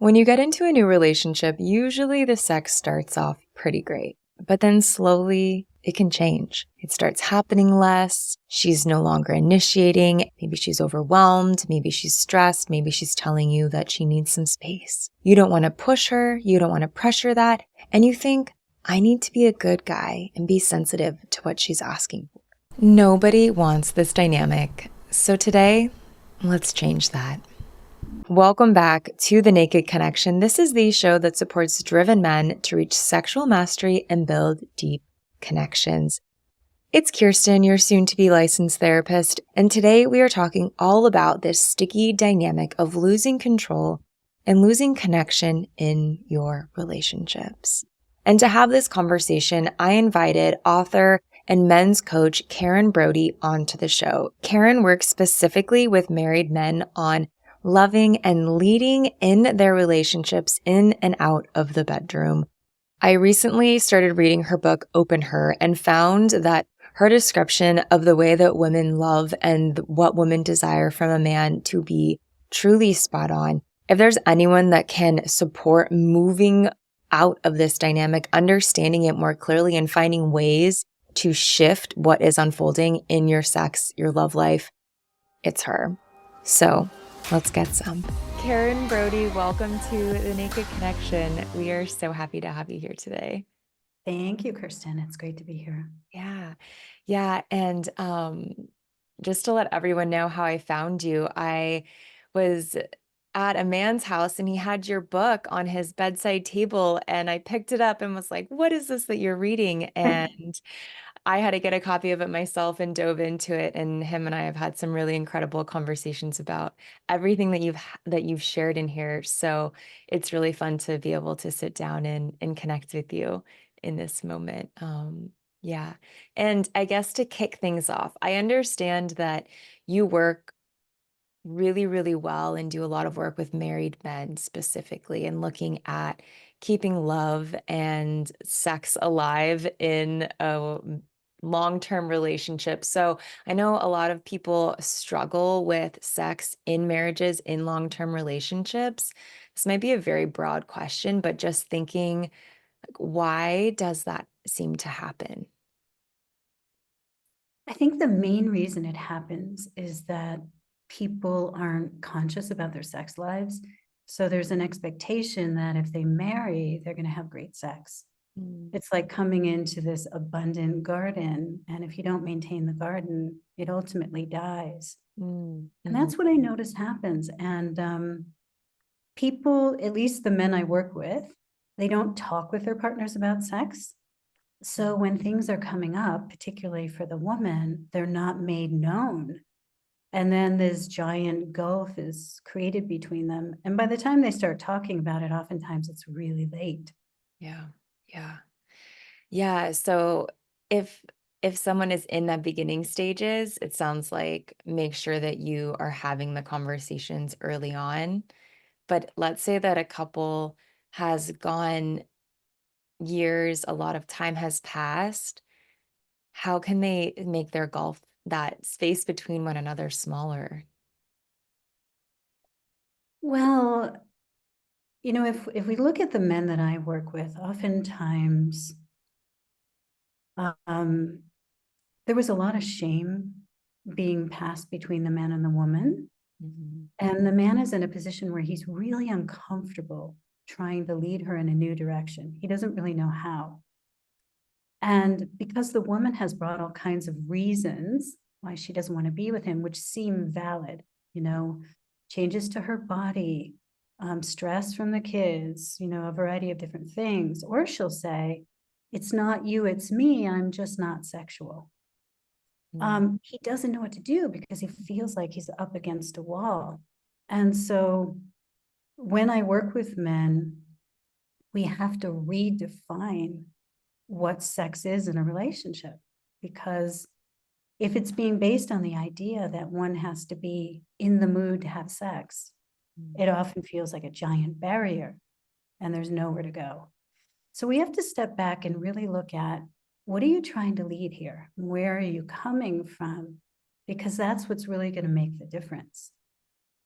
When you get into a new relationship, usually the sex starts off pretty great, but then slowly it can change. It starts happening less. She's no longer initiating. Maybe she's overwhelmed. Maybe she's stressed. Maybe she's telling you that she needs some space. You don't want to push her. You don't want to pressure that. And you think, I need to be a good guy and be sensitive to what she's asking for. Nobody wants this dynamic. So today, let's change that. Welcome back to The Naked Connection. This is the show that supports driven men to reach sexual mastery and build deep connections. It's Kirsten, your soon-to-be licensed therapist, and today we are talking all about this sticky dynamic of losing control and losing connection in your relationships. And to have this conversation, I invited author and men's coach Karen Brody onto the show. Karen works specifically with married men on loving and leading in their relationships in and out of the bedroom. I recently started reading her book, Open Her, and found that her description of the way that women love and what women desire from a man to be truly spot on. If there's anyone that can support moving out of this dynamic, understanding it more clearly and finding ways to shift what is unfolding in your sex, your love life, it's her. So let's get some. Karen Brody, welcome to The Naked Connection. We are so happy to have you here today. Thank you, Kirsten. It's great to be here. Yeah. And just to let everyone know how I found you, I was at a man's house and he had your book on his bedside table and I picked it up and was like, what is this that you're reading? And I had to get a copy of it myself and dove into it. And him and I have had some really incredible conversations about everything that you've shared in here. So it's really fun to be able to sit down and connect with you in this moment. Yeah. And I guess to kick things off, I understand that you work really, really well and do a lot of work with married men specifically and looking at keeping love and sex alive in a long-term relationship. So I know a lot of people struggle with sex in marriages, in long-term relationships. This might be a very broad question, but just thinking, like, why does that seem to happen? I think the main reason it happens is that people aren't conscious about their sex lives. So there's an expectation that if they marry, they're going to have great sex. Mm, It's like coming into this abundant garden. And if you don't maintain the garden, it ultimately dies. And mhm, that's what I notice happens. And people, at least the men I work with, they don't talk with their partners about sex. So when things are coming up, particularly for the woman, they're not made known. And then this giant gulf is created between them. And by the time they start talking about it, oftentimes it's really late. Yeah. Yeah. Yeah. So if if someone is in that beginning stages, it sounds like make sure that you are having the conversations early on. But let's say that a couple has gone years, a lot of time has passed. How can they make their gulf, that space between one another, smaller? Well, if we look at the men that I work with, oftentimes um, there was a lot of shame being passed between the man and the woman. Mhm. And the man is in a position where he's really uncomfortable trying to lead her in a new direction. He doesn't really know how. And because the woman has brought all kinds of reasons why she doesn't want to be with him, which seem valid, you know, changes to her body, stress from the kids, a variety of different things. Or she'll say, it's not you, it's me. I'm just not sexual. Mm, He doesn't know what to do because he feels like he's up against a wall. And so when I work with men, we have to redefine what sex is in a relationship. Because if it's being based on the idea that one has to be in the mood to have sex, mm. it often feels like a giant barrier and there's nowhere to go. So we have to step back and really look at, what are you trying to lead here? Where are you coming from? Because that's what's really going to make the difference.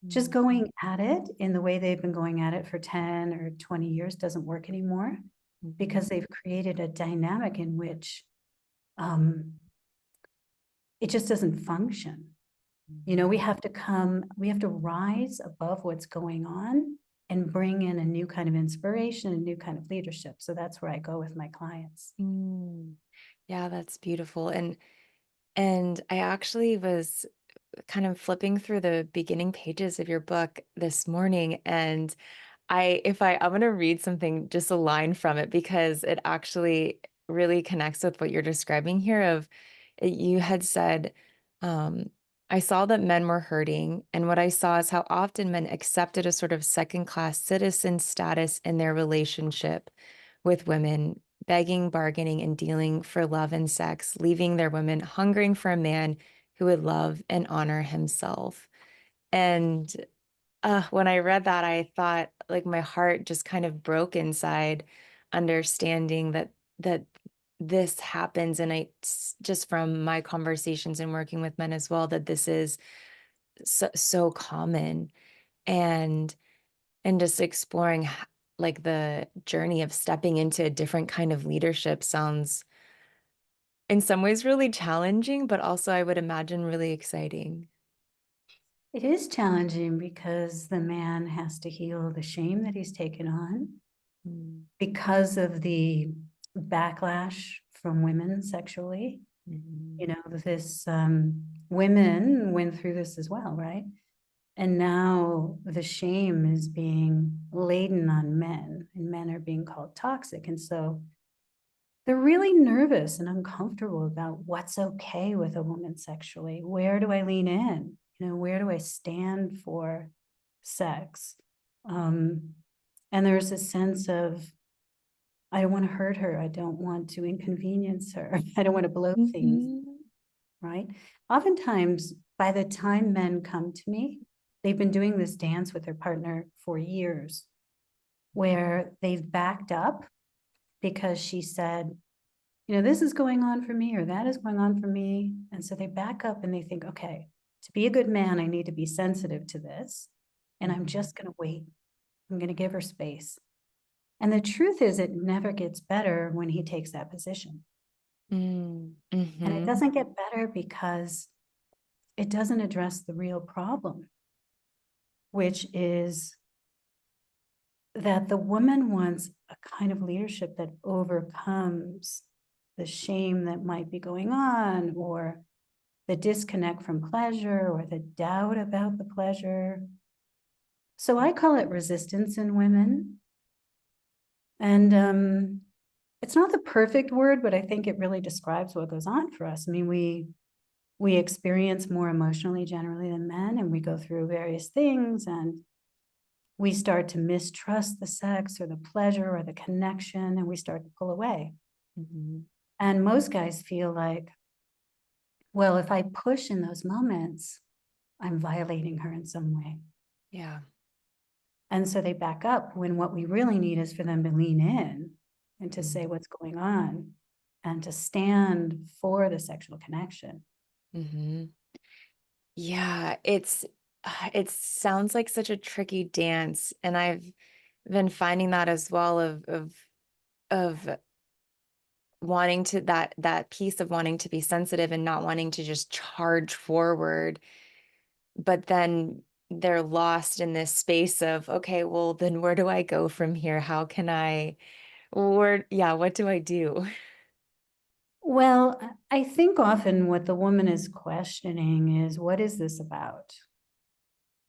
Just going at it in the way they've been going at it for 10 or 20 years doesn't work anymore, because they've created a dynamic in which it just doesn't function. You know, we have to rise above what's going on and bring in a new kind of inspiration, a new kind of leadership. So that's where I go with my clients. Yeah, that's beautiful. And I actually was kind of flipping through the beginning pages of your book this morning, and I'm going to read something, just a line from it, because it actually really connects with what you're describing here. You had said, I saw that men were hurting, and what I saw is how often men accepted a sort of second-class citizen status in their relationship with women, begging, bargaining, and dealing for love and sex, leaving their women hungering for a man who would love and honor himself. And when I read that, I thought, like, my heart just kind of broke inside, understanding that this happens. And just from my conversations and working with men as well, that this is so common. And just exploring like the journey of stepping into a different kind of leadership sounds in some ways really challenging, but also I would imagine really exciting. It is challenging because the man has to heal the shame that he's taken on because of the backlash from women sexually. You know, this women went through this as well, right? And now the shame is being laden on men, and men are being called toxic. And so they're really nervous and uncomfortable about what's okay with a woman sexually. Where do I lean in? You know, where do I stand for sex? And there's a sense of, I don't want to hurt her. I don't want to inconvenience her. I don't want to blow things, right? Oftentimes, by the time men come to me, they've been doing this dance with their partner for years, where they've backed up because she said, you know, this is going on for me, or that is going on for me. And so they back up and they think, okay, to be a good man, I need to be sensitive to this. And I'm just going to wait. I'm going to give her space. And the truth is, it never gets better when he takes that position. And it doesn't get better because it doesn't address the real problem, which is that the woman wants a kind of leadership that overcomes the shame that might be going on, or the disconnect from pleasure, or the doubt about the pleasure. So I call it resistance in women. And it's not the perfect word, but I think it really describes what goes on for us. I mean, we experience more emotionally generally than men, and we go through various things, and we start to mistrust the sex or the pleasure or the connection, and we start to pull away. And most guys feel like, well, if I push in those moments, I'm violating her in some way. Yeah. And so they back up, when what we really need is for them to lean in and to say what's going on and to stand for the sexual connection. Yeah, it sounds like such a tricky dance, and I've been finding that as well of wanting to that piece of wanting to be sensitive and not wanting to just charge forward, but then they're lost in this space of, okay, well, then where do I go from here? How can I, what do I do? Well, I think often what the woman is questioning is, what is this about?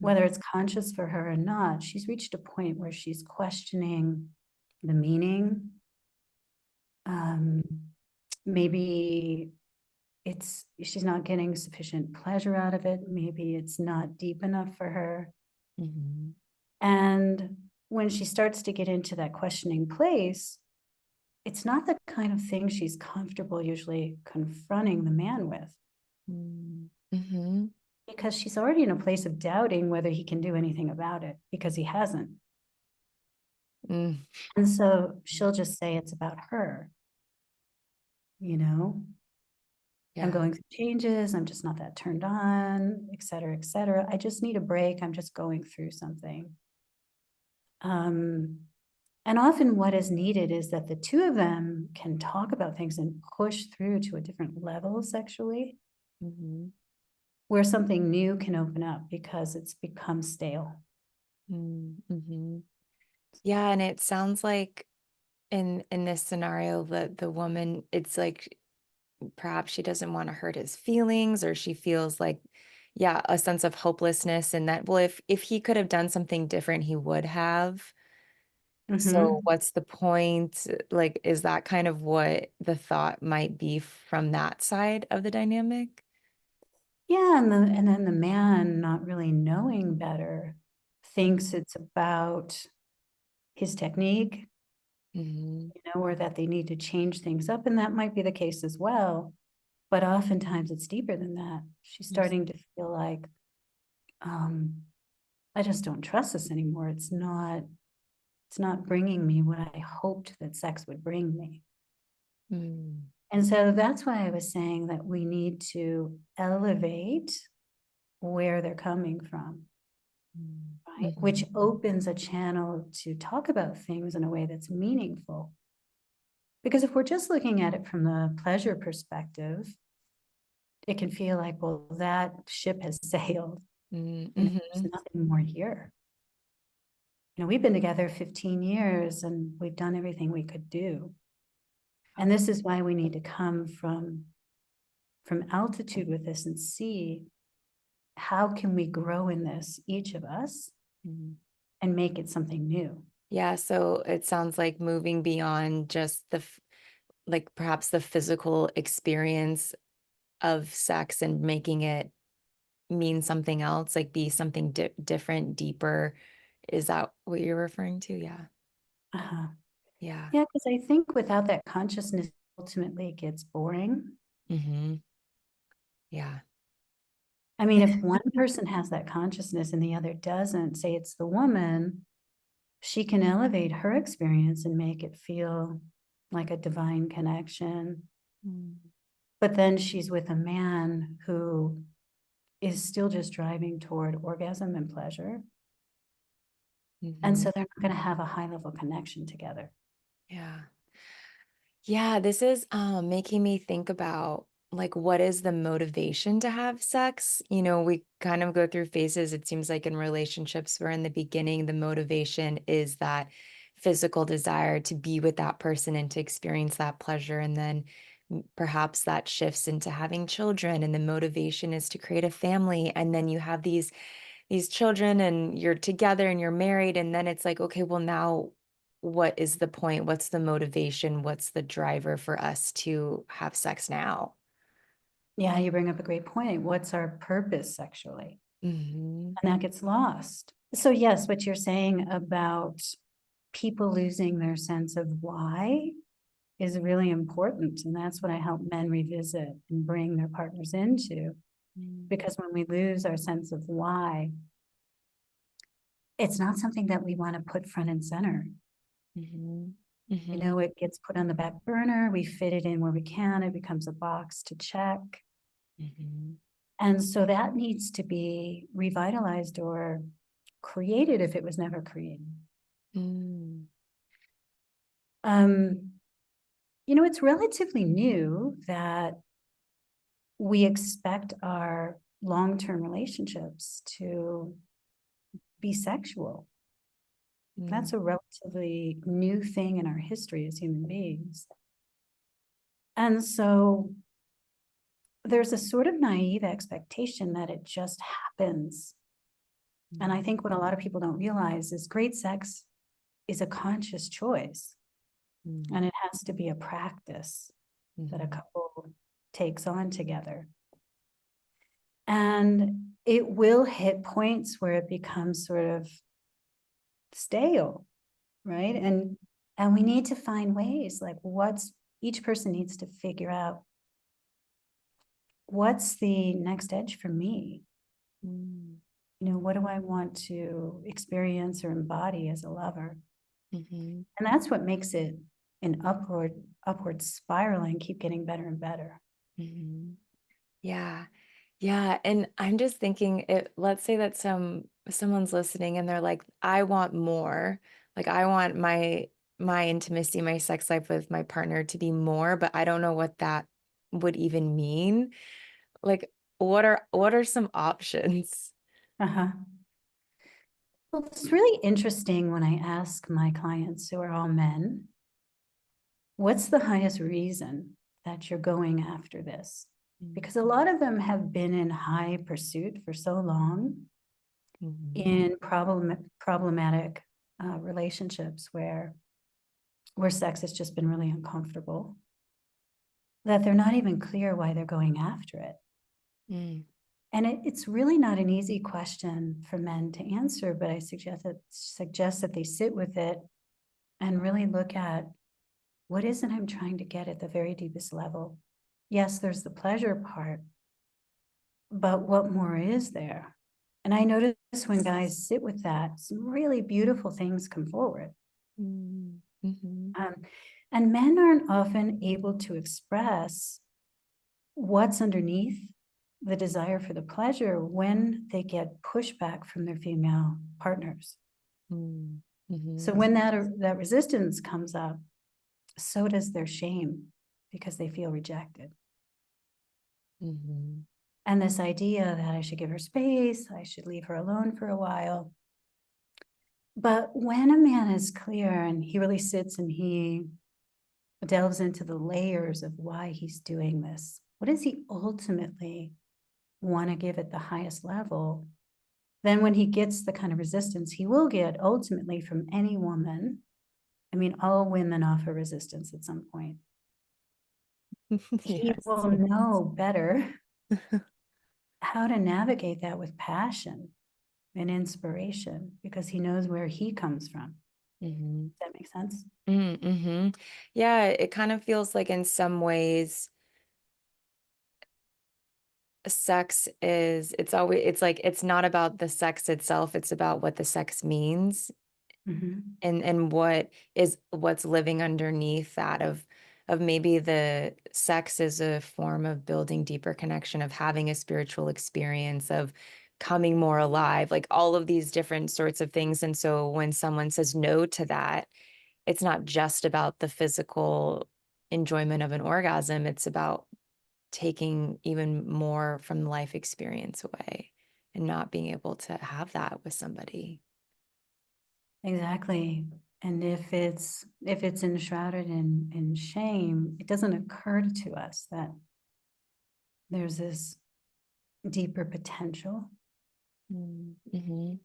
Whether it's conscious for her or not, she's reached a point where she's questioning the meaning. Maybe she's not getting sufficient pleasure out of it. Maybe it's not deep enough for her. And when she starts to get into that questioning place, it's not the kind of thing she's comfortable usually confronting the man with. Because she's already in a place of doubting whether he can do anything about it, because he hasn't. And so she'll just say it's about her, you know? I'm going through changes. I'm just not that turned on, et cetera, et cetera. I just need a break. I'm just going through something. And often what is needed is that the two of them can talk about things and push through to a different level sexually, where something new can open up because it's become stale. Yeah, and it sounds like in this scenario that the woman, it's like perhaps she doesn't want to hurt his feelings, or she feels like, yeah, a sense of hopelessness, and that, well, if he could have done something different, he would have. So what's the point? Like, is that kind of what the thought might be from that side of the dynamic? Yeah, and then the man, not really knowing better, thinks it's about his technique, or that they need to change things up, and that might be the case as well. But oftentimes it's deeper than that. She's starting to feel like, I just don't trust this anymore. It's not bringing me what I hoped that sex would bring me. And so that's why I was saying that we need to elevate where they're coming from, right? Which opens a channel to talk about things in a way that's meaningful. Because if we're just looking at it from the pleasure perspective, it can feel like, well, that ship has sailed. There's nothing more here. We've been together 15 years and we've done everything we could do. And this is why we need to come from altitude with this and see how can we grow in this, each of us, and make it something new. Yeah, so it sounds like moving beyond just like perhaps the physical experience of sex and making it mean something else, like be something different, deeper. Is that what you're referring to? Yeah. Yeah. Yeah, because I think without that consciousness, ultimately it gets boring. Yeah. I mean, if one person has that consciousness and the other doesn't, say it's the woman, she can elevate her experience and make it feel like a divine connection. But then she's with a man who is still just driving toward orgasm and pleasure. And so they're not going to have a high level connection together. Yeah. Yeah, this is making me think about like what is the motivation to have sex? We kind of go through phases. It seems like in relationships where in the beginning the motivation is that physical desire to be with that person and to experience that pleasure, and then perhaps that shifts into having children, and the motivation is to create a family, and then you have these children and you're together and you're married, and then it's like, okay, well, now what is the point? What's the motivation? What's the driver for us to have sex now? Yeah, you bring up a great point. What's our purpose sexually? And that gets lost. So yes, what you're saying about people losing their sense of why is really important. And that's what I help men revisit and bring their partners into. Because when we lose our sense of why, it's not something that we want to put front and center. It gets put on the back burner. We fit it in where we can. It becomes a box to check. And so that needs to be revitalized or created if it was never created. It's relatively new that we expect our long-term relationships to be sexual. That's a relatively new thing in our history as human beings. And so there's a sort of naive expectation that it just happens. And I think what a lot of people don't realize is great sex is a conscious choice. And it has to be a practice that a couple takes on together. And it will hit points where it becomes sort of stale, right? And we need to find ways, like each person needs to figure out what's the next edge for me. What do I want to experience or embody as a lover? And that's what makes it an upward spiral and keep getting better and better. Yeah. Yeah, and I'm just thinking let's say that someone's listening and they're like, I want more. Like I want my intimacy, my sex life with my partner to be more, but I don't know what that would even mean. Like what are some options? Uh-huh. Well, it's really interesting when I ask my clients, who are all men, what's the highest reason that you're going after this? Because a lot of them have been in high pursuit for so long Mhm. in problematic relationships where sex has just been really uncomfortable, that they're not even clear why they're going after it. Mm. And it's really not an easy question for men to answer, but I suggest that they sit with it and really look at, what is it I'm trying to get at the very deepest level? Yes, there's the pleasure part, but what more is there? And I notice when guys sit with that, some really beautiful things come forward. Mm. Mhm. Um, and men aren't often able to express what's underneath the desire for the pleasure when they get pushback from their female partners. Mm. So Mhm. when that resistance comes up, so does their shame because they feel rejected. Mhm. And this idea that I should give her space, I should leave her alone for a while. But when a man is clear and he really sits and he delves into the layers of why he's doing this, what does he ultimately want to give at the highest level? Then when he gets the kind of resistance he will get ultimately from any woman, I mean, all women offer resistance at some point, he Yes. will know better how to navigate that with passion and inspiration because he knows where he comes from. Mhm. Does that make sense? Mm-hmm. Yeah, it kind of feels like in some ways sex is it's like it's not about the sex itself, it's about what the sex means Mm-hmm. and what's living underneath that of maybe the sex is a form of building deeper connection, of having a spiritual experience, of coming more alive, like all of these different sorts of things. And so when someone says no to that, it's not just about the physical enjoyment of an orgasm, it's about taking even more from the life experience away and not being able to have that with somebody. Exactly. And if it's enshrouded in shame, it doesn't occur to us that there's this deeper potential. Mm-hmm.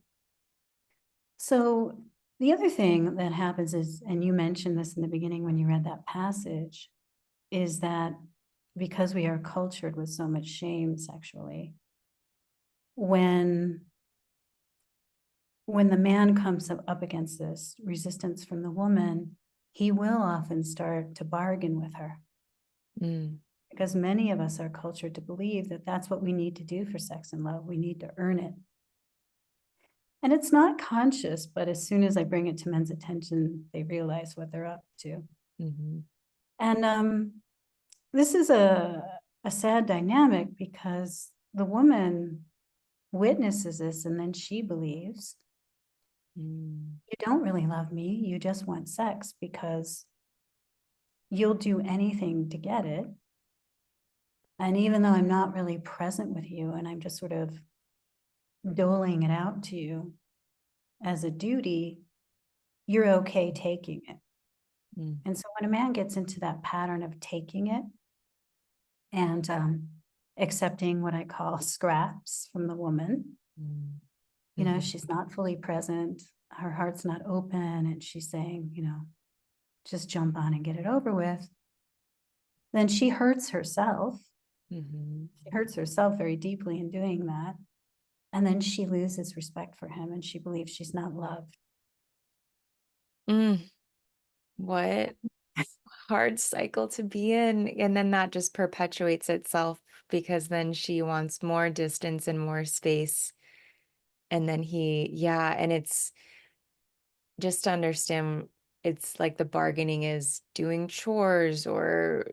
So the other thing that happens is, and you mentioned this in the beginning when you read that passage, is that because we are cultured with so much shame sexually, when when the man comes up against this resistance from the woman, he will often start to bargain with her Mm. because many of us are cultured to believe that that's what we need to do for sex and love. We need to earn it. And it's not conscious, but as soon as I bring it to men's attention, they realize what they're up to. Mm-hmm. And this is a sad dynamic because the woman witnesses this and then she believes, Mm. you don't really love me. You just want sex because you'll do anything to get it. And even though I'm not really present with you and I'm just sort of doling it out to you as a duty, you're okay taking it. Mm. And so when a man gets into that pattern of taking it and accepting what I call scraps from the woman, Mm. she's not fully present, her heart's not open, and she's saying, just jump on and get it over with, then she hurts herself. Mm-hmm. She hurts herself very deeply in doing that. And then she loses respect for him and she believes she's not loved. Mm. What hard cycle to be in. And then that just perpetuates itself because then she wants more distance and more space. And then yeah, and it's just to understand it's like the bargaining is doing chores or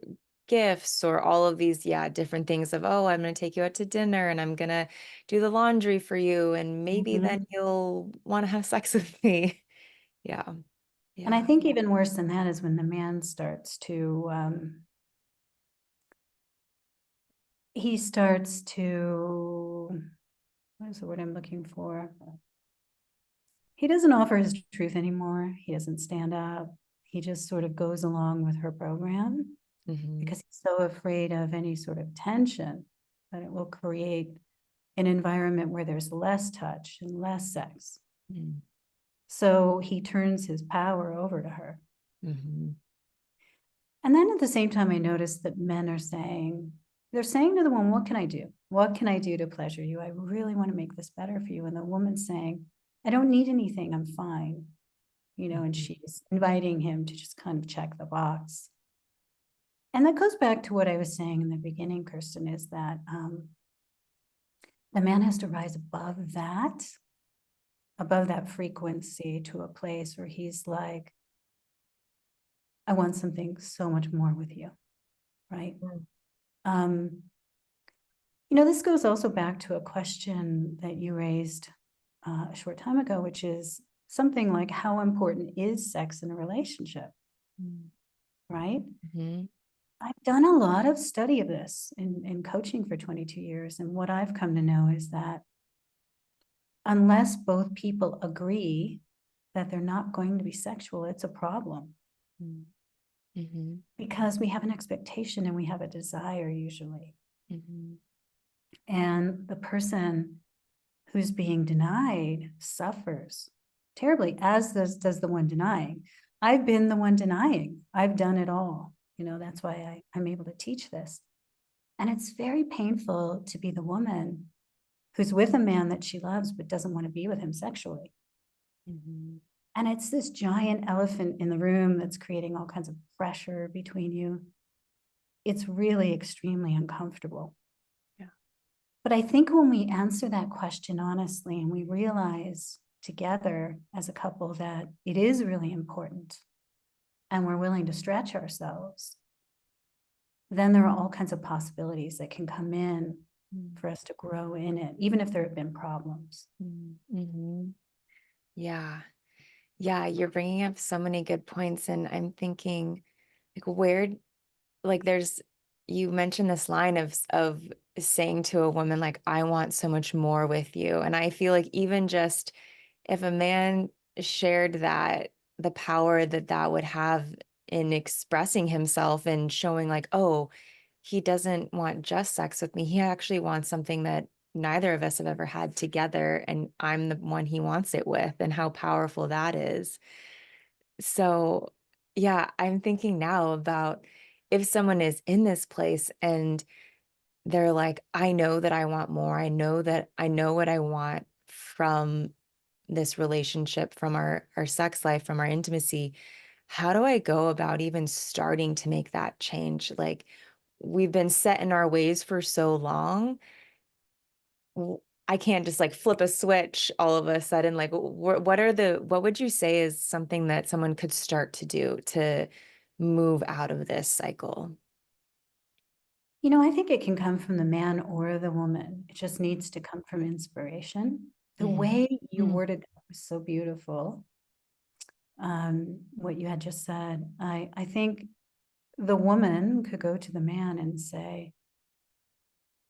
gifts or all of these, different things of, oh, I'm going to take you out to dinner and I'm going to do the laundry for you. And maybe Mhm. then you'll want to have sex with me. Yeah. And I Yeah. think even worse than that is when the man starts to, what is the word I'm looking for? He doesn't offer his truth anymore. He doesn't stand up. He just sort of goes along with her program because he's so afraid of any sort of tension that it will create an environment where there's less touch and less sex. Mm-hmm. So he turns his power over to her. Mm-hmm. And then at the same time, I noticed that men are saying, they're saying to the woman, what can I do? What can I do to pleasure you? I really want to make this better for you. And the woman's saying, I don't need anything. I'm fine. And she's inviting him to just kind of check the box. And that goes back to what I was saying in the beginning, Kirsten, is that the man has to rise above that frequency to a place where he's like, I want something so much more with you, right? This goes also back to a question that you raised a short time ago, which is something like, how important is sex in a relationship, right? Mm-hmm. I've done a lot of study of this in coaching for 22 years. And what I've come to know is that unless both people agree that they're not going to be sexual, it's a problem. Mm-hmm. Because we have an expectation and we have a desire usually. Mm-hmm. And the person who's being denied suffers terribly, as does the one denying. I've been the one denying. I've done it all. That's why I'm able to teach this. And it's very painful to be the woman who's with a man that she loves but doesn't want to be with him sexually. Mm-hmm. And it's this giant elephant in the room that's creating all kinds of pressure between you. It's really extremely uncomfortable. Yeah. But I think when we answer that question honestly and we realize together as a couple that it is really important and we're willing to stretch ourselves, then there are all kinds of possibilities that can come in for us to grow in it, even if there have been problems. Mm-hmm. Yeah. Yeah. You're bringing up so many good points. And I'm thinking, you mentioned this line of saying to a woman, like, I want so much more with you. And I feel like even just if a man shared the power that would have in expressing himself and showing like, oh, he doesn't want just sex with me. He actually wants something that neither of us have ever had together. And I'm the one he wants it with, and how powerful that is. So, yeah, I'm thinking now about if someone is in this place and they're like, I know that I want more. I know that I know what I want from this relationship, from our sex life, from our intimacy. How do I go about even starting to make that change? Like, we've been set in our ways for so long. I can't just like flip a switch all of a sudden. Like, what would you say is something that someone could start to do to move out of this cycle? I think it can come from the man or the woman. It just needs to come from inspiration. The way you worded that was so beautiful. What you had just said, I think the woman could go to the man and say,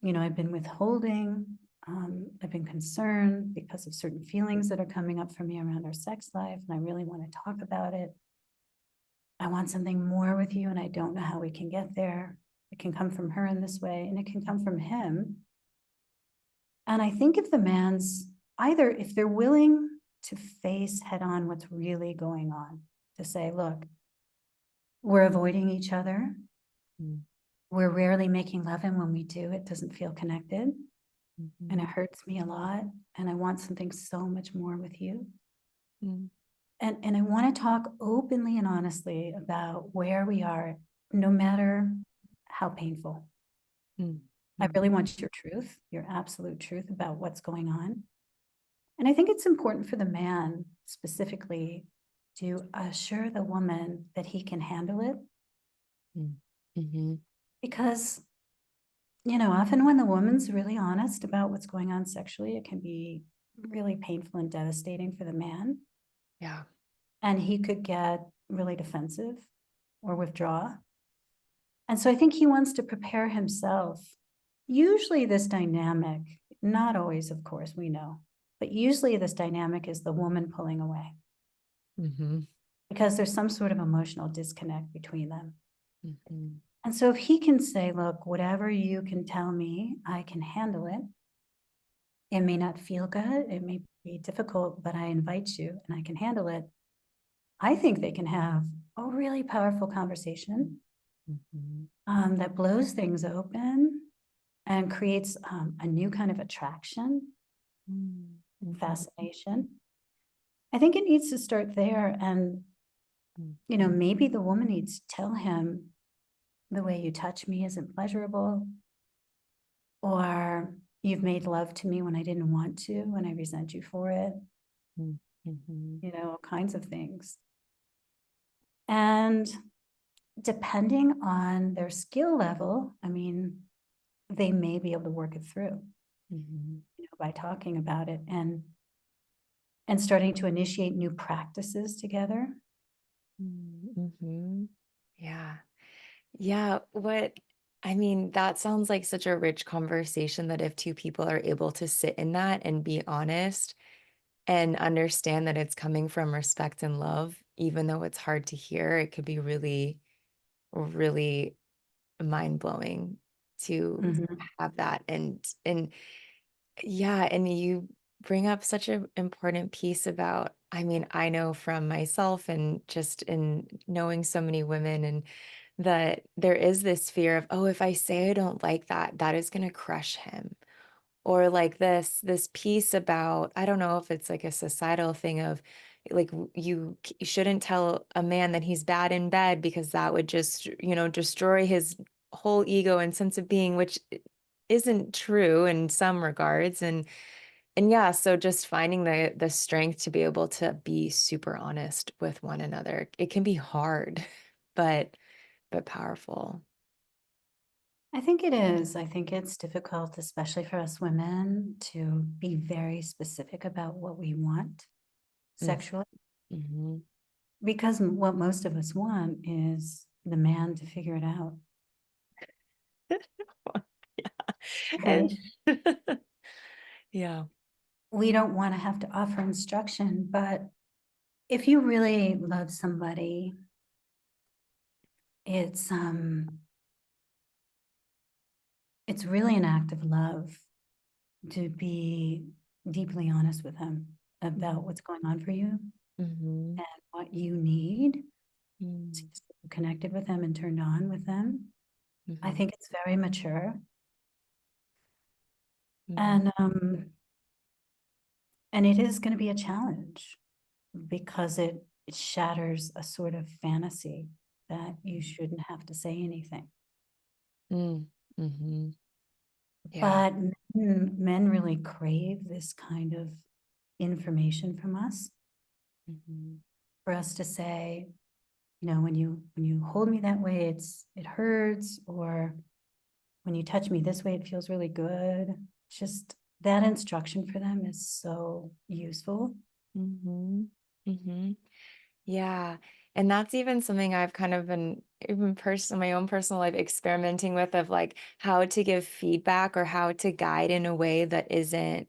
I've been withholding, I've been concerned because of certain feelings that are coming up for me around our sex life, and I really want to talk about it. I want something more with you, and I don't know how we can get there. It can come from her in this way, and it can come from him. And I think if the man's if they're willing to face head on what's really going on, to say, look, we're avoiding each other. We're rarely making love, and when we do, it doesn't feel connected. And it hurts me a lot. And I want something so much more with you. And I want to talk openly and honestly about where we are, no matter how painful. I really want your truth, your absolute truth about what's going on. And I think it's important for the man specifically to assure the woman that he can handle it. Because, often when the woman's really honest about what's going on sexually, it can be really painful and devastating for the man. Yeah. And he could get really defensive or withdraw. And so I think he wants to prepare himself. Usually this dynamic, not always, of course, we know, but usually this dynamic is the woman pulling away Mm-hmm. because there's some sort of emotional disconnect between them. Mm-hmm. And so if he can say, look, whatever you can tell me, I can handle it. It may not feel good. It may be difficult, but I invite you and I can handle it. I think they can have a really powerful conversation that blows things open and creates a new kind of attraction, Mm-hmm. fascination. I think it needs to start there. And, maybe the woman needs to tell him the way you touch me isn't pleasurable, or you've made love to me when I didn't want to, and I resent you for it, all kinds of things. And depending on their skill level, I mean, they may be able to work it through by talking about it and starting to initiate new practices together. Mm-hmm. Yeah. Yeah. That sounds like such a rich conversation that if two people are able to sit in that and be honest and understand that it's coming from respect and love, even though it's hard to hear, it could be really, really mind blowing to have that. And yeah, and you bring up such an important piece about, I know from myself and just in knowing so many women and that there is this fear of, oh, if I say I don't like that, that is going to crush him. Or like this piece about, I don't know if it's like a societal thing of like you shouldn't tell a man that he's bad in bed because that would just, destroy his whole ego and sense of being, which isn't true in some regards. And yeah, so just finding the strength to be able to be super honest with one another. It can be hard, but powerful. I think it is. I think it's difficult, especially for us women, to be very specific about what we want sexually, Mm-hmm. because what most of us want is the man to figure it out. Yeah. Right? Yeah. We don't want to have to offer instruction, but if you really love somebody, it's really an act of love to be deeply honest with him about what's going on for you Mm-hmm. and what you need to Mm-hmm. stay connected with them and turned on with them. I think it's very mature. Mm-hmm. And it is going to be a challenge because it shatters a sort of fantasy that you shouldn't have to say anything. Mm-hmm. Yeah. But men really crave this kind of information from us, Mm-hmm. for us to say, when you hold me that way, it hurts, or when you touch me this way, it feels really good. Just that instruction for them is so useful. Mm-hmm. Mm-hmm. Yeah. And that's even something I've kind of been even my own personal life experimenting with of like how to give feedback or how to guide in a way that isn't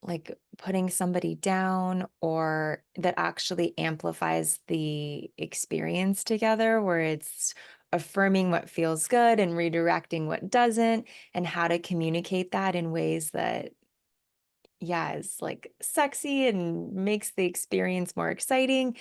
like putting somebody down or that actually amplifies the experience together, where it's affirming what feels good and redirecting what doesn't, and how to communicate that in ways that, yeah, is like sexy and makes the experience more exciting,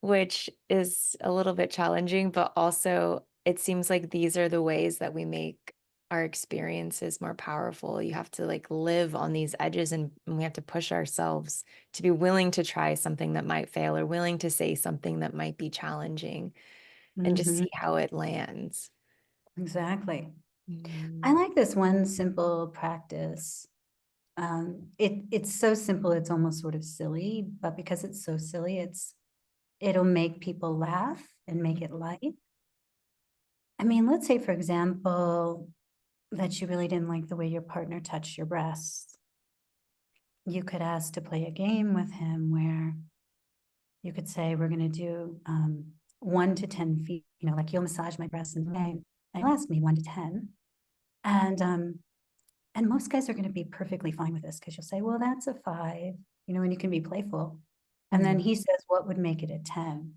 which is a little bit challenging, but also it seems like these are the ways that we make our experiences more powerful. You have to like live on these edges and we have to push ourselves to be willing to try something that might fail or willing to say something that might be challenging and just see how it lands. Exactly. I Mhm. like this one simple practice. It's so simple, it's almost sort of silly, but because it's so silly, it'll make people laugh and make it light. I mean, let's say, for example, that you really didn't like the way your partner touched your breasts. You could ask to play a game with him where you could say, we're going to do 1 to 10 feet, like you'll massage my breasts in the game. And he'll ask me 1 to 10. And most guys are going to be perfectly fine with this because you'll say, well, that's a 5, and you can be playful. And then he says, what would make it a 10?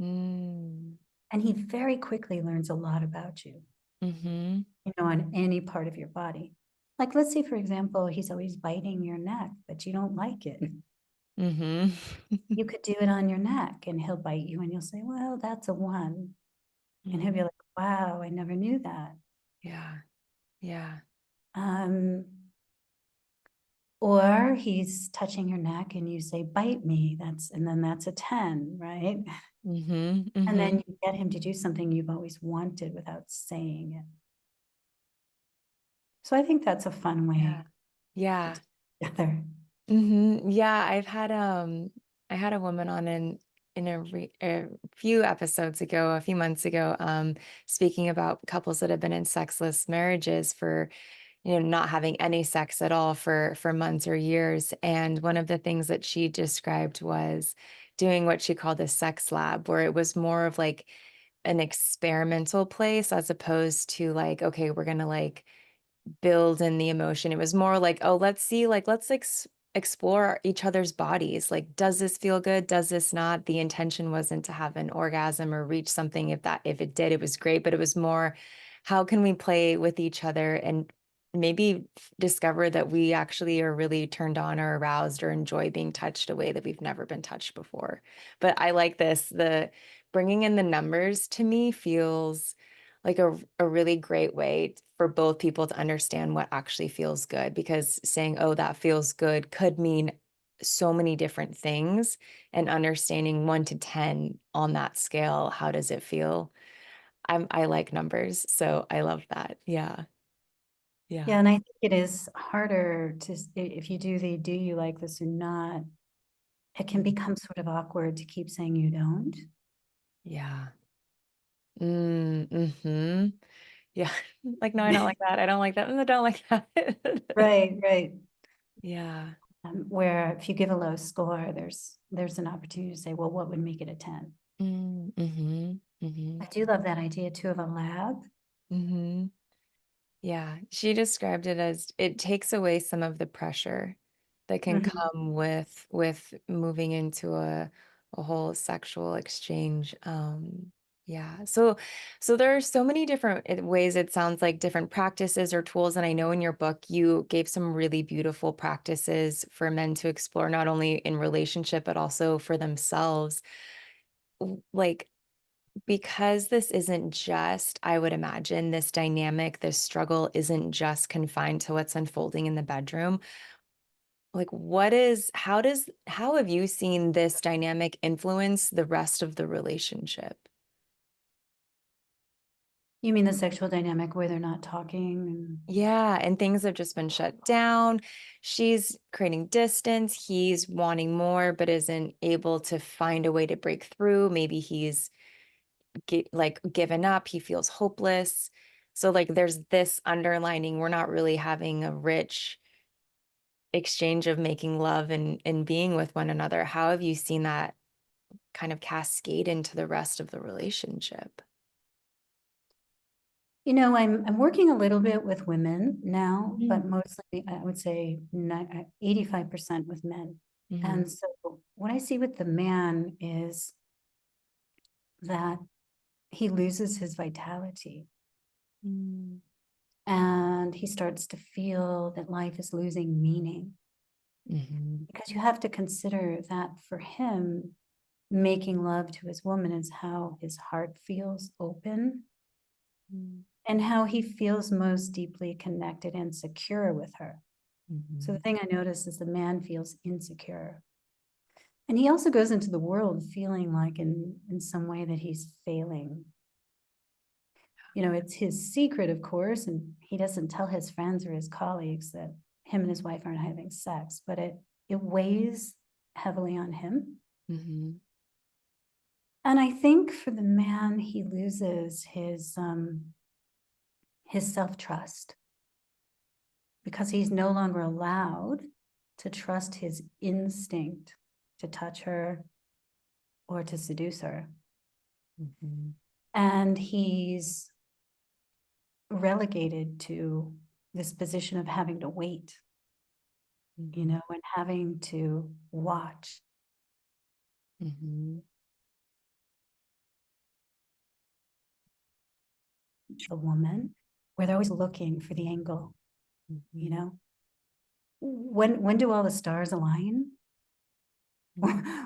Mm. And he very quickly learns a lot about you, on any part of your body. Like, let's say, for example, he's always biting your neck, but you don't like it. You could do it on your neck and he'll bite you and you'll say, well, that's a 1. And he'll be like, wow, I never knew that. Yeah. Yeah. Or he's touching your neck and you say, bite me. And then that's a 10, right? And then you get him to do something you've always wanted without saying it. So I think that's a fun way. Yeah. Together. Yeah. I had a woman on a few episodes ago, a few months ago, speaking about couples that have been in sexless marriages for, not having any sex at all for months or years. And one of the things that she described was doing what she called a sex lab, where it was more of like an experimental place as opposed to like, okay, we're gonna like build in the emotion. It was more like, oh, let's see, like, explore each other's bodies. Like, does this feel good? Does this not? The intention wasn't to have an orgasm or reach something. If it did, it was great. But it was more, how can we play with each other and maybe discover that we actually are really turned on or aroused or enjoy being touched a way that we've never been touched before. But I like this. The bringing in the numbers to me feels like a really great way for both people to understand what actually feels good, because saying, oh, that feels good could mean so many different things, and understanding 1 to 10 on that scale. How does it feel? I like numbers, so I love that. Yeah. Yeah, Yeah. and I think it is harder if you do you like this or not, it can become sort of awkward to keep saying you don't. Yeah. Mm-hmm. Yeah. Like, no, I don't like that. I don't like that. And I don't like that. Right, right. Yeah. Where if you give a low score, there's an opportunity to say, well, what would make it a 10? Mm-hmm. Mm-hmm. I do love that idea too of a lab. Mm-hmm. Yeah, she described it as it takes away some of the pressure that can Mhm. come with moving into a whole sexual exchange. Yeah. So there are so many different ways, it sounds like, different practices or tools. And I know in your book you gave some really beautiful practices for men to explore, not only in relationship, but also for themselves. Like, because this isn't just, I would imagine, this dynamic, this struggle isn't just confined to what's unfolding in the bedroom. Like, how have you seen this dynamic influence the rest of the relationship? You mean the sexual dynamic where they're not talking? Yeah, and things have just been shut down. She's creating distance. He's wanting more, but isn't able to find a way to break through. Maybe he's given up. He feels hopeless. So like there's this underlining, we're not really having a rich exchange of making love and being with one another. How have you seen that kind of cascade into the rest of the relationship? I'm working a little bit with women now, but Mm-hmm. mostly I would say 85% with men. Mm-hmm. And so what I see with the man is that he loses his vitality and he starts to feel that life is losing meaning. Mm-hmm. Because you have to consider that for him, making love to his woman is how his heart feels open and how he feels most deeply connected and secure with her. So Mm-hmm. the thing I notice is the man feels insecure. And he also goes into the world feeling like in some way that he's failing. It's his secret, of course, and he doesn't tell his friends or his colleagues that him and his wife aren't having sex, but it weighs heavily on him. Mm-hmm. And I think for the man, he loses his self-trust because he's no longer allowed to trust his instinct to touch her or to seduce her. Mm-hmm. And he's relegated to this position of having to wait, you know, and having to watch. Mm-hmm. The woman, where they're always looking for the angle, you Mm-hmm. know. When do all the stars align?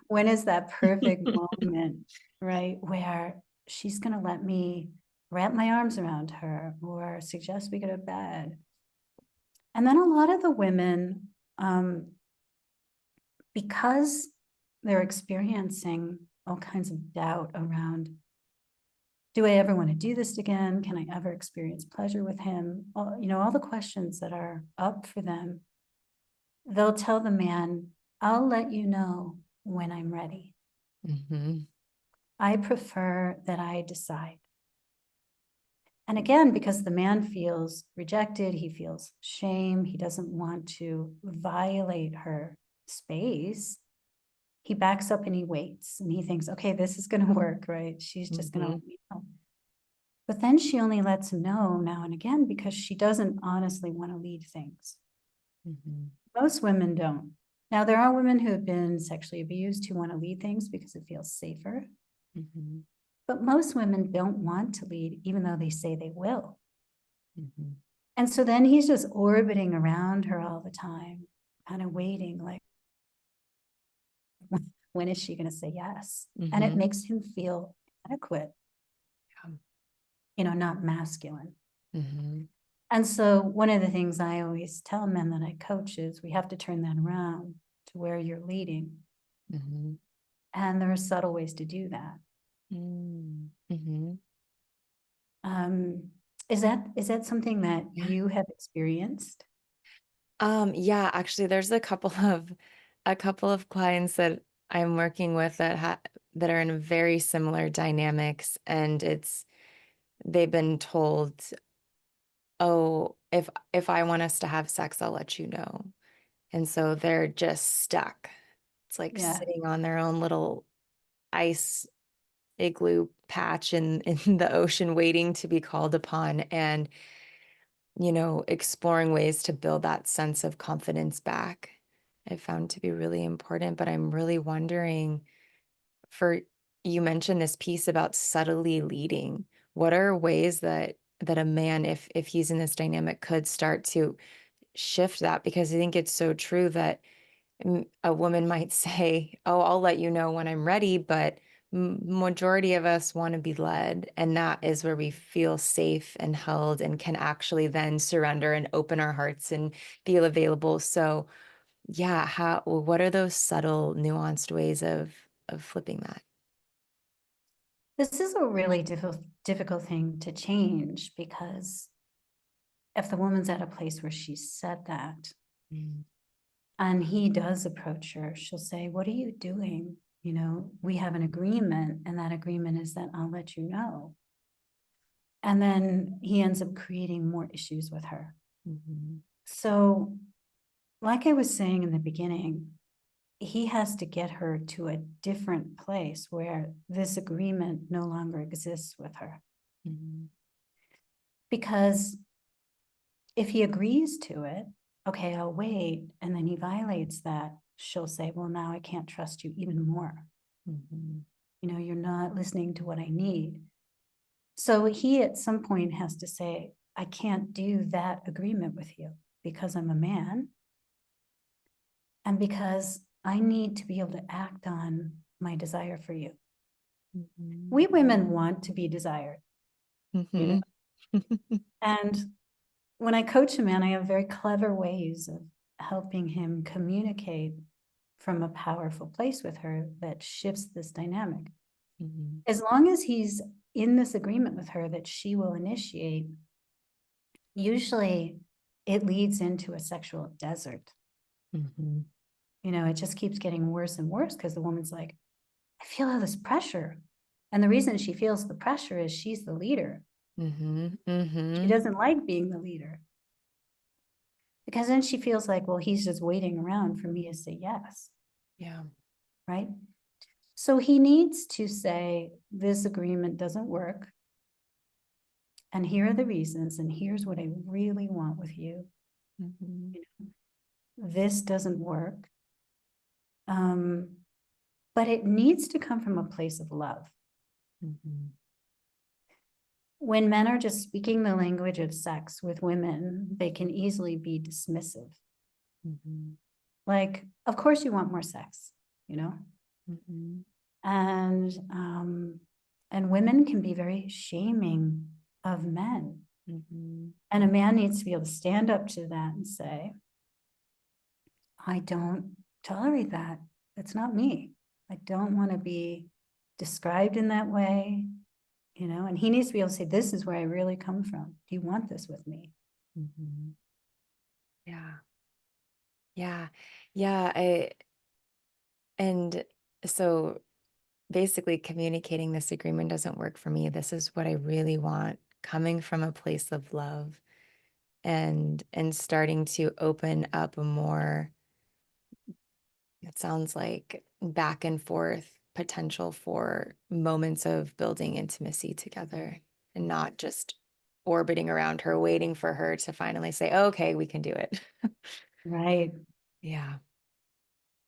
When is that perfect moment, right, where she's going to let me wrap my arms around her or suggest we go to bed? And then a lot of the women, because they're experiencing all kinds of doubt around, do I ever want to do this again? Can I ever experience pleasure with him? All the questions that are up for them, they'll tell the man, I'll let you know when I'm ready. Mm-hmm. I prefer that I decide. And again, because the man feels rejected, he feels shame, he doesn't want to violate her space, he backs up and he waits and he thinks, okay, this is going to work, right? She's just going to let me know. But then she only lets him know now and again because she doesn't honestly want to lead things. Mm-hmm. Most women don't. Now, there are women who have been sexually abused who want to lead things because it feels safer. Mm-hmm. But most women don't want to lead, even though they say they will. Mm-hmm. And so then he's just orbiting around her all the time, kind of waiting, like, when is she going to say yes? And it Mm-hmm. makes him feel adequate, not masculine. Mm-hmm. And so one of the things I always tell men that I coach is we have to turn that around to where you're leading. Mm-hmm. And there are subtle ways to do that. Mm-hmm. Is that something that you have experienced? Yeah, actually there's a couple of clients that I'm working with that are in very similar dynamics, and they've been told, "Oh, if I want us to have sex, I'll let you know." And so they're just stuck. It's like Yeah. sitting on their own little ice igloo patch in the ocean waiting to be called upon, and exploring ways to build that sense of confidence back, I found to be really important. But I'm really wondering, for you mentioned this piece about subtly leading. What are ways that a man, if he's in this dynamic, could start to shift that? Because I think it's so true that a woman might say, "Oh, I'll let you know when I'm ready," but majority of us want to be led, and that is where we feel safe and held and can actually then surrender and open our hearts and feel available. So, yeah, what are those subtle, nuanced ways of flipping that? This is a really difficult thing to change because if the woman's at a place where she said that Mm, and he does approach her, she'll say, what are you doing? We have an agreement, and that agreement is that I'll let you know. And then he ends up creating more issues with her. mhm, So, like I was saying in the beginning, he has to get her to a different place where this agreement no longer exists with her. mhm, Because if he agrees to it, okay, I'll wait, and then he violates that, she'll say, well, now I can't trust you even more. mhm, You're not listening to what I need. So he at some point has to say, I can't do that agreement with you because I'm a man and because I need to be able to act on my desire for you. mhm, We women want to be desired, mhm. and when I coach a man, I have very clever ways of helping him communicate from a powerful place with her that shifts this dynamic. Mhm, As long as he's in this agreement with her that she will initiate, usually it leads into a sexual desert. mhm, It just keeps getting worse and worse because the woman's like, I feel all this pressure. And the reason she feels the pressure is she's the leader. She doesn't like being the leader. Because then she feels like, well, he's just waiting around for me to say yes. Yeah. Right? So he needs to say, this agreement doesn't work. And here are the reasons, and here's what I really want with you. Mm-hmm. You know, this doesn't work. But it needs to come from a place of love. Mm-hmm. When men are just speaking the language of sex with women, they can easily be dismissive. Mm-hmm. Like, of course you want more sex, you know? Mm-hmm. And women can be very shaming of men. Mm-hmm. And a man needs to be able to stand up to that and say, I don't tolerate that. That's not me. I don't want to be described in that way, you know, and he needs to be able to say, this is where I really come from. Do you want this with me? Mm-hmm. Yeah. Yeah. Yeah. And so basically communicating this agreement doesn't work for me. This is what I really want, coming from a place of love and starting to open up a more, it sounds like, back and forth potential for moments of building intimacy together and not just orbiting around her, waiting for her to finally say, okay, we can do it. Right. Yeah.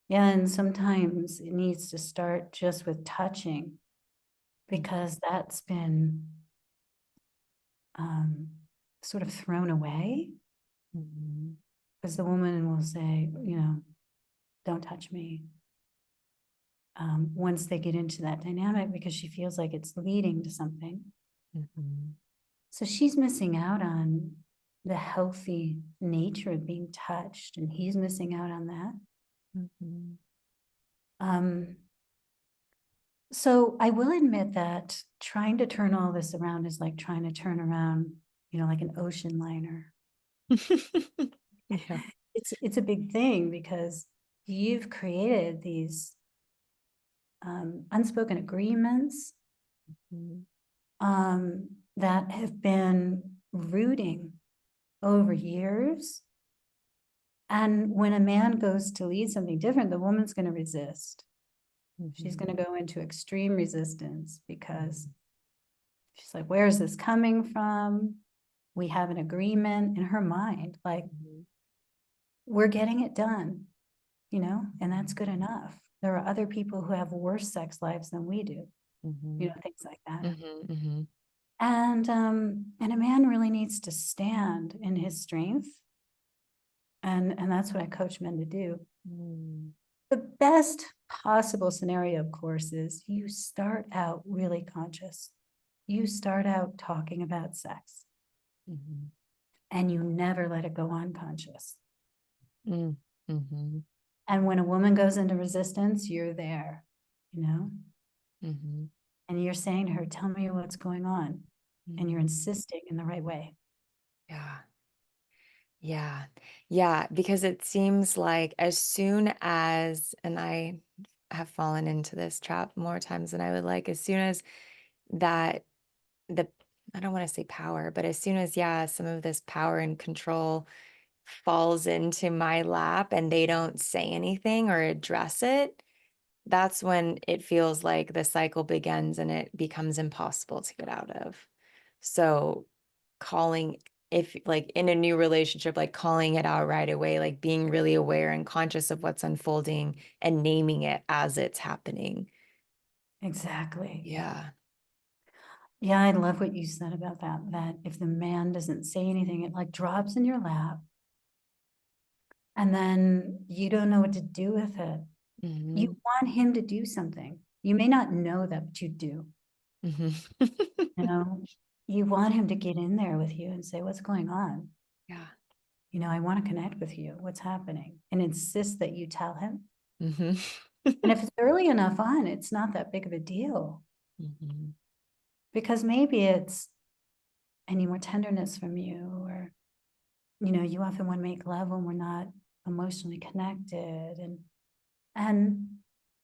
Yeah. And sometimes it needs to start just with touching, because that's been sort of thrown away. Mm-hmm. Because the woman will say, you know, don't touch me. Once they get into that dynamic, because she feels like it's leading to something. Mm-hmm. So she's missing out on the healthy nature of being touched, and he's missing out on that. Mm-hmm. So I will admit that trying to turn all this around is like trying to turn around, you know, like an ocean liner. Yeah. It's a big thing, because you've created these unspoken agreements Mm-hmm. that have been rooting over years. And when a man goes to lead something different, the woman's going to resist. She's going to go into extreme resistance, because she's like, where is this coming from? We have an agreement in her mind, like, we're getting it done, you know, and that's good enough. There are other people who have worse sex lives than we do, Mm-hmm. you know, things like that. Mm-hmm. Mm-hmm. And a man really needs to stand in his strength. And that's what I coach men to do. Mm-hmm. The best possible scenario, of course, is you start out really conscious. You start out talking about sex, Mm-hmm. and you never let it go unconscious. Mm-hmm. And when a woman goes into resistance, you're there, you know, Mm-hmm. and you're saying to her, tell me what's going on. And you're insisting in the right way. Yeah. Yeah. Yeah. Because it seems like as soon as, and I have fallen into this trap more times than I would like, as soon as that, the, I don't want to say power, but as soon as, yeah, some of this power and control falls into my lap and they don't say anything or address it, that's when it feels like the cycle begins and it becomes impossible to get out of. So calling, if like in a new relationship, like calling it out right away, like being really aware and conscious of what's unfolding and naming it as it's happening. Exactly. Yeah. Yeah, I love what you said about that, that if the man doesn't say anything, it like drops in your lap, and then you don't know what to do with it. You Mm-hmm. want him to do something. You may not know that, but you do. Mm-hmm. You know, you want him to get in there with you and say, what's going on? Yeah. You know, I want to connect with you. What's happening? And insist that you tell him. Mm-hmm. And if it's early enough on, it's not that big of a deal, Mm-hmm. because maybe it's, I need more tenderness from you, or, you know, you often want to make love when we're not emotionally connected. And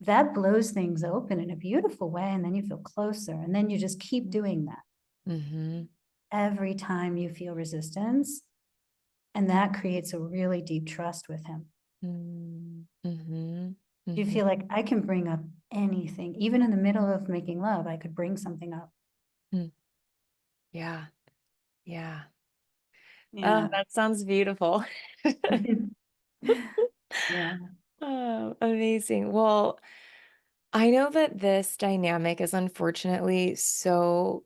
that blows things open in a beautiful way. And then you feel closer. And then you just keep doing that every time you feel resistance. And that creates a really deep trust with him. You feel like I can bring up anything, even in the middle of making love, I could bring something up. Yeah. Yeah. Oh, that sounds beautiful. Yeah. Oh, amazing. Well, I know that this dynamic is unfortunately so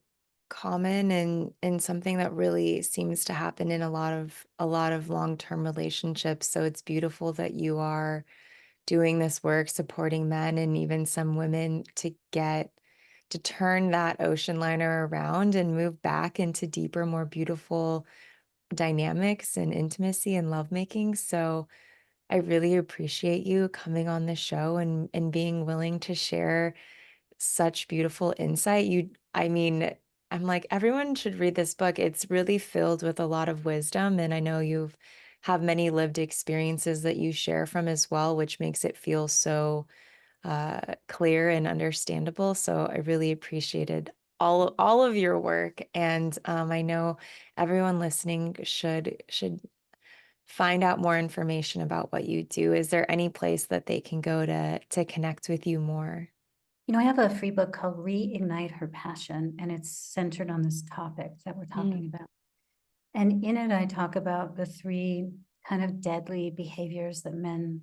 common and something that really seems to happen in a lot of long-term relationships. So it's beautiful that you are doing this work, supporting men and even some women to turn that ocean liner around and move back into deeper, more beautiful dynamics and intimacy and lovemaking. So I really appreciate you coming on the show and being willing to share such beautiful insight. I mean, I'm like, everyone should read this book. It's really filled with a lot of wisdom. And I know you've have many lived experiences that you share from as well, which makes it feel so clear and understandable. So I really appreciated all of your work. And I know everyone listening should find out more information about what you do. Is there any place that they can go to connect with you more? I have a free book called Reignite Her Passion, and it's centered on this topic that we're talking about. And in it, I talk about the 3 kind of deadly behaviors that men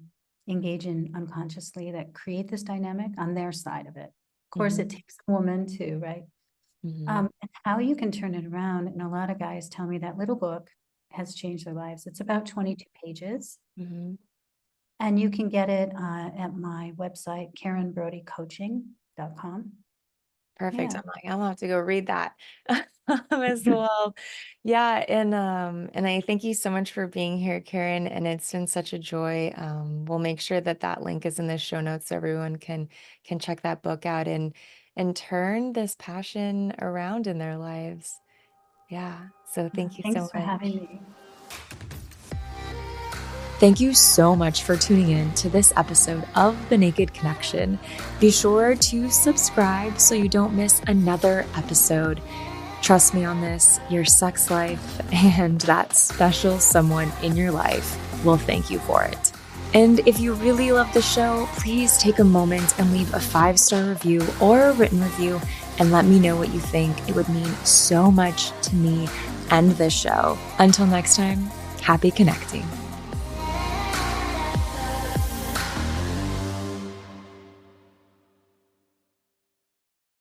engage in unconsciously that create this dynamic on their side of it. Of course, it takes a woman too, right? And how you can turn it around. And a lot of guys tell me that little book has changed their lives. It's about 22 pages. And you can get it at my website, karenbrodycoaching.com. Perfect. Yeah. I'm like, I'm gonna have to go read that as well. Yeah, and I thank you so much for being here, Karen, and it's been such a joy. We'll make sure that that link is in the show notes so everyone can check that book out and turn this passion around in their lives. Yeah. So thank you so Thanks for much. having me. Thank you so much for tuning in to this episode of The Naked Connection. Be sure to subscribe so you don't miss another episode. Trust me on this, your sex life and that special someone in your life will thank you for it. And if you really love the show, please take a moment and leave a 5-star review or a written review and let me know what you think. It would mean so much to me and this show. Until next time, happy connecting.